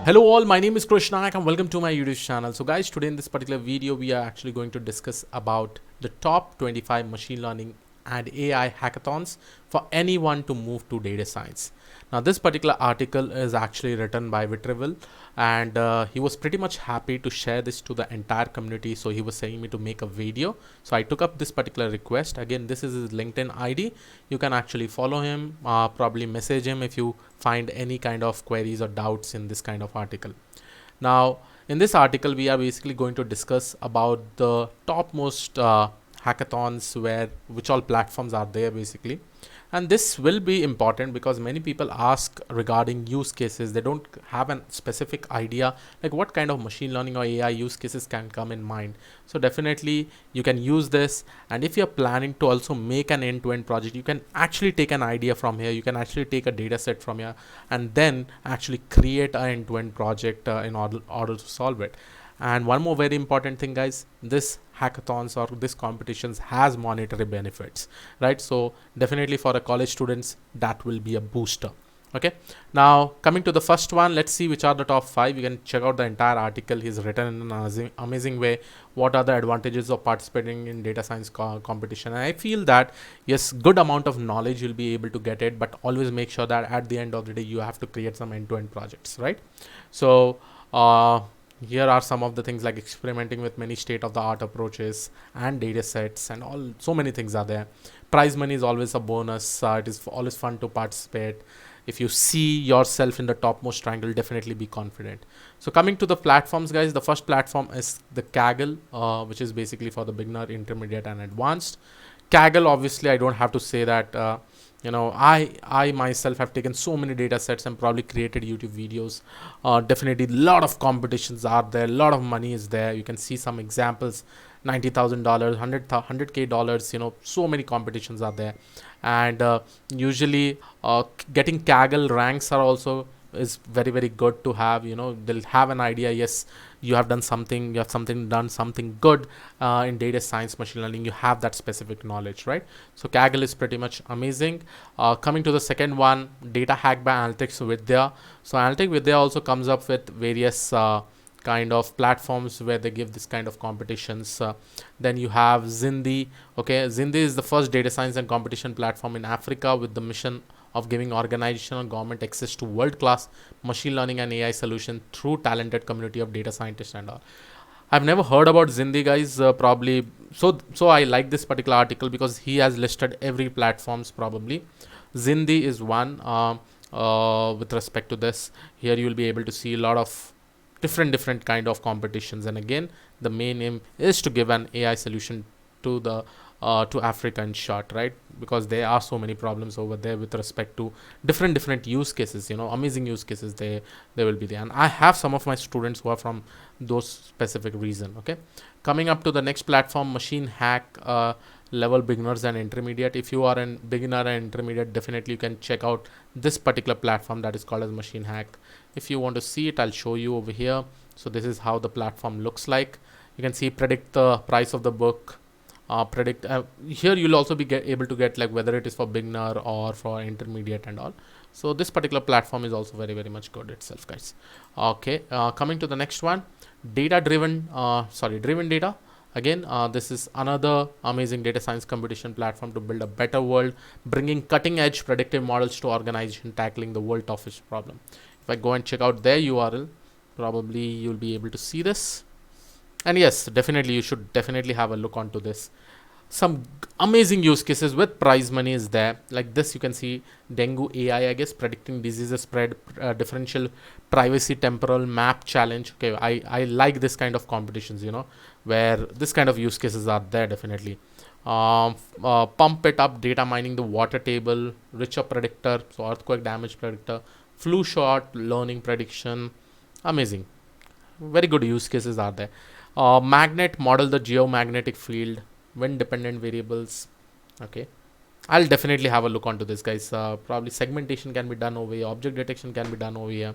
Hello all, my name is Krish Naik and welcome to my YouTube channel. So guys, today in this particular video, we are actually going to discuss about the top 25 machine learning and AI hackathons for anyone to move to data science. Now this particular article is actually written by Vitrival and he was pretty much happy to share this to the entire community. So he was saying me to make a video. So I took up this particular request. Again, this is his LinkedIn ID. You can actually follow him, probably message him if you find any kind of queries or doubts in this kind of article. Now in this article we are basically going to discuss about the topmost hackathons which all platforms are there basically, and this will be important because many people ask regarding use cases. They don't have a specific idea like what kind of machine learning or AI use cases can come in mind. So definitely you can use this, and if you're planning to also make an end-to-end project, you can actually take an idea from here. You can actually take a data set from here and then actually create an end-to-end project in order to solve it. And one more very important thing, guys, this hackathons or this competitions has monetary benefits, right? So definitely for a college students, that will be a booster. Okay, now coming to the first one, let's see which are the top 5. You can check out the entire article. He's written in an amazing way what are the advantages of participating in data science competition. And I feel that yes, good amount of knowledge you'll be able to get it, but always make sure that at the end of the day you have to create some end-to-end projects, right? So here are some of the things like experimenting with many state-of-the-art approaches and data sets and all. So many things are there. Prize money is always a bonus. It is always fun to participate. If you see yourself in the topmost triangle, definitely be confident. So coming to the platforms, guys, the first platform is the Kaggle, which is basically for the beginner, intermediate and advanced. Kaggle, obviously I don't have to say that I myself have taken so many data sets and probably created YouTube videos. Definitely a lot of competitions are there, a lot of money is there. You can see some examples, $90,000, $100K, so many competitions are there. And usually getting Kaggle ranks are also is very, very good to have. They'll have an idea, yes, you have done something good in data science, machine learning. You have that specific knowledge, right? So Kaggle is pretty much amazing. Coming to the second one, data hack by Analytics Vidya. So Analytics Vidya also comes up with various kind of platforms where they give this kind of competitions. Then you have Zindi. Okay, Zindi is the first data science and competition platform in Africa with the mission of giving organizational government access to world-class machine learning and AI solution through talented community of data scientists and all. I've never heard about Zindi, guys. Probably so I like this particular article because he has listed every platforms. Probably Zindi is one. With respect to this, here you will be able to see a lot of different kind of competitions, and again the main aim is to give an AI solution to the to Africa in short, right? Because there are so many problems over there with respect to different use cases. Amazing use cases they will be there, and I have some of my students who are from those specific reason. Okay, coming up to the next platform, machine hack level beginners and intermediate. If you are a beginner and intermediate, definitely you can check out this particular platform that is called as machine hack. If you want to see it, I'll show you over here. So this is how the platform looks like. You can see predict the price of the book, predict here you'll also be able to get like whether it is for beginner or for intermediate and all. So this particular platform is also very, very much good itself, guys. Okay, coming to the next one, driven data. Again, this is another amazing data science competition platform to build a better world, bringing cutting edge predictive models to organization tackling the world toughest problem. If I go and check out their URL, probably you'll be able to see this. And yes, definitely you should definitely have a look onto this. Some amazing use cases with prize money is there. Like this, you can see dengue AI, I guess, predicting diseases spread, differential privacy temporal map challenge. Okay, I like this kind of competitions, where this kind of use cases are there definitely. Pump it up, data mining the water table, richer predictor, so earthquake damage predictor, flu shot, learning prediction. Amazing. Very good use cases are there. Magnet model the geomagnetic field, wind dependent variables. Okay, I'll definitely have a look onto this, guys. Probably segmentation can be done over here, object detection can be done over here.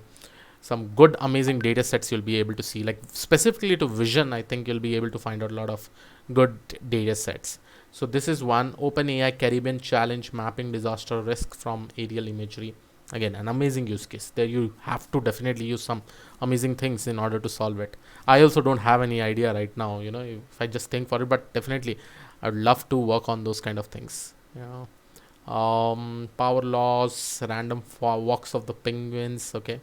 Some good amazing data sets you'll be able to see, like specifically to vision. I think you'll be able to find out a lot of good data sets. So this is one, OpenAI Caribbean challenge mapping disaster risk from aerial imagery. Again, an amazing use case. There you have to definitely use some amazing things in order to solve it. I also don't have any idea right now, if I just think for it, but definitely I would love to work on those kind of things. Power laws, random walks of the penguins. Okay,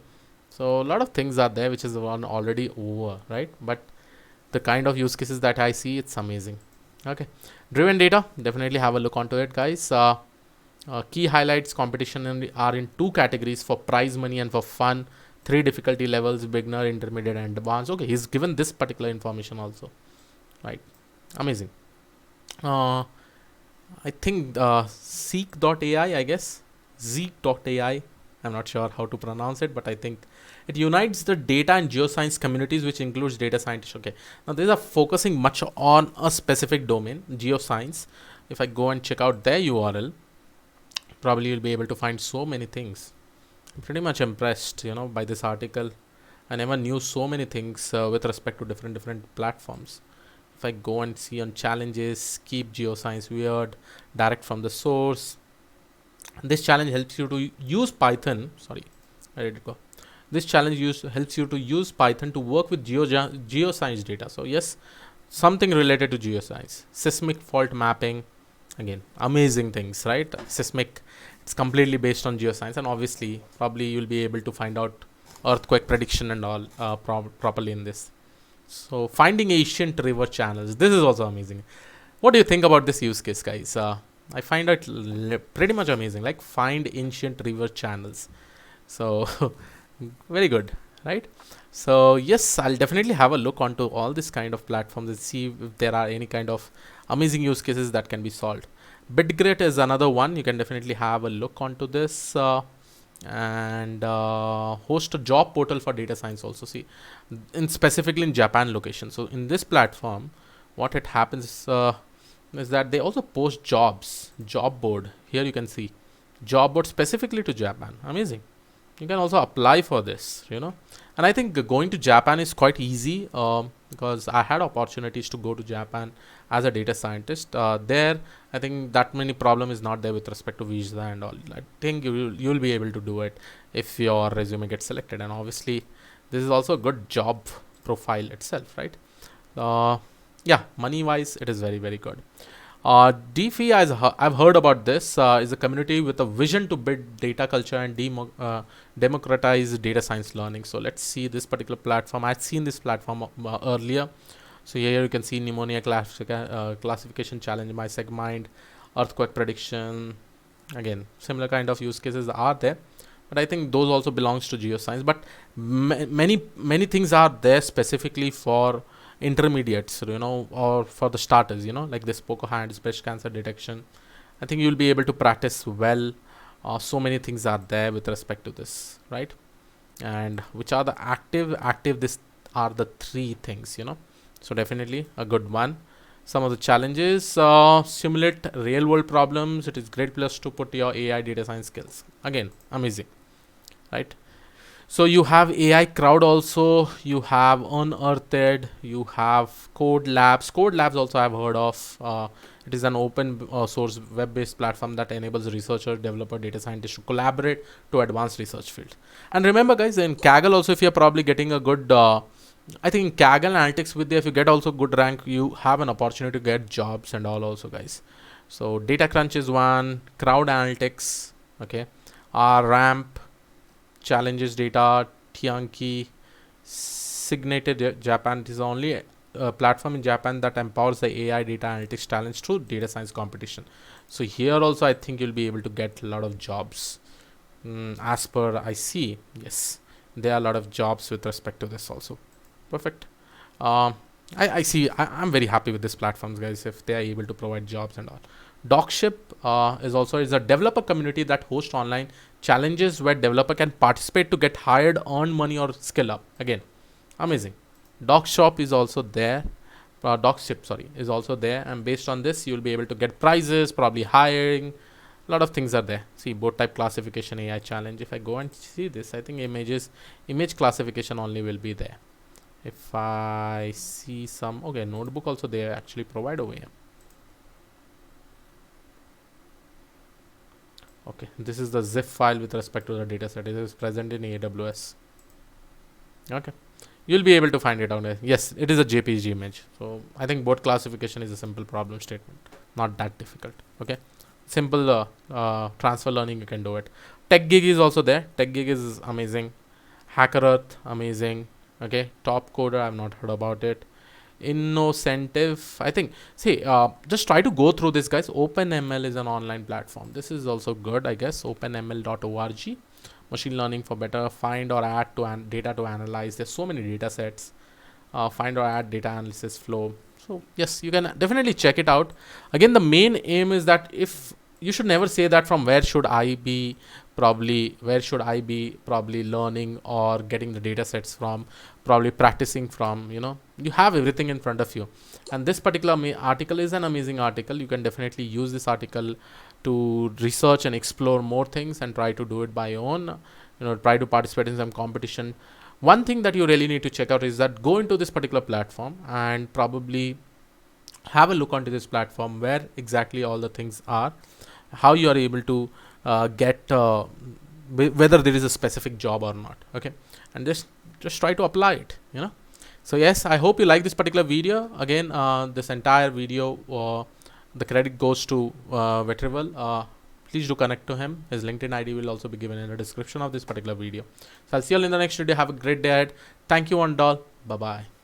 so a lot of things are there, which is one already over, right? But the kind of use cases that I see, it's amazing. Okay, driven data, definitely have a look onto it, guys. Key highlights competition are in two categories: for prize money and for fun. Three difficulty levels: beginner, intermediate, and advanced. Okay, he's given this particular information also, right? Amazing. uh, I think Seek.ai, I guess. Zeek.ai. I'm not sure how to pronounce it, but I think it unites the data and geoscience communities, which includes data scientists. Okay. Now, these are focusing much on a specific domain, geoscience. If I go and check out their URL, probably you'll be able to find so many things. I'm pretty much impressed, by this article. I never knew so many things with respect to different platforms. If I go and see on challenges, keep geoscience weird, direct from the source. This challenge helps you to use Python. Sorry, where did it go? This challenge helps you to use Python to work with geoscience data. So yes, something related to geoscience. Seismic fault mapping. Again, amazing things, right? Seismic, it's completely based on geoscience, and obviously, probably you'll be able to find out earthquake prediction and all properly in this. So finding ancient river channels. This is also amazing. What do you think about this use case, guys? I find it pretty much amazing. Like, find ancient river channels. So very good, right? So yes, I'll definitely have a look onto all this kind of platforms and see if there are any kind of amazing use cases that can be solved. Bitgrit is another one. You can definitely have a look onto this. And host a job portal for data science also. See, specifically in Japan location. So in this platform, what it happens is that they also post job board. Here you can see job board specifically to Japan. Amazing. You can also apply for this, and I think going to Japan is quite easy, because I had opportunities to go to Japan as a data scientist. There, I think that many problem is not there with respect to visa and all. I think you'll be able to do it if your resume gets selected, and obviously this is also a good job profile itself, right? Yeah, money wise, it is very good. DeFi, as I've heard about this, is a community with a vision to build data culture and democratize data science learning. So let's see this particular platform. I've seen this platform earlier. So here you can see pneumonia classification challenge, MySegMind, earthquake prediction. Again, similar kind of use cases are there, but I think those also belongs to geoscience. But many things are there specifically for intermediates, or for the starters, like this poker hands, breast cancer detection. I think you'll be able to practice well. So many things are there with respect to this, right? And which are the active, this are the three things, so definitely a good one. Some of the challenges: simulate real world problems. It is great place to put your AI data science skills. Again, amazing, right? So you have AI crowd also, you have Unearthed, you have Code Labs. Code Labs also I've heard of. It is an open source web-based platform that enables researchers, developer, data scientists to collaborate to advance research field. And remember, guys, in Kaggle also, if you're probably getting a good, I think in Kaggle Analytics with if you get also good rank, you have an opportunity to get jobs and all also, guys. So Data Crunch is one, Crowd Analytics, okay, Ramp, Challenges Data, Tianki, Signated Japan. It is the only platform in Japan that empowers the AI data analytics talents through data science competition. So here also I think you'll be able to get a lot of jobs. As per I see, yes, there are a lot of jobs with respect to this also. Perfect. I see. I'm very happy with these platforms, guys, if they are able to provide jobs and all. Docship is a developer community that hosts online challenges where developer can participate to get hired, earn money, or skill up. Again, amazing. Docshop is also there. Docship, sorry, is also there, and based on this, you'll be able to get prizes, probably hiring. A lot of things are there. See, board type classification AI challenge. If I go and see this, I think image classification only will be there. If I see some, okay, notebook also they actually provide over here. Okay, this is the zip file with respect to the data set. It is present in AWS. Okay, you'll be able to find it out there. Yes, it is a JPG image. So I think both classification is a simple problem statement, not that difficult. Okay, simple transfer learning, you can do it. TechGig is also there. TechGig is amazing. Hacker Earth, amazing. Okay, Top Coder, I've not heard about it. Innocentive, I think. See, just try to go through this, guys. OpenML is an online platform. This is also good, I guess. openml.org. Machine learning for better find or add to data to analyze. There's so many data sets. Find or add data analysis flow. So yes, you can definitely check it out. Again, the main aim is that if you should never say that from where should I be probably learning or getting the data sets from, probably practicing from. You have everything in front of you, and this particular article is an amazing article. You can definitely use this article to research and explore more things and try to do it by your own. Try to participate in some competition. One thing that you really need to check out is that go into this particular platform and probably have a look onto this platform where exactly all the things are, how you are able to get whether there is a specific job or not. Okay, and just try to apply it. So yes, I hope you like this particular video. Again, this entire video, the credit goes to Vetrival. Please do connect to him. His LinkedIn ID will also be given in the description of this particular video. So I'll see you all in the next video. Have a great day ahead. Thank you, one doll. Bye bye.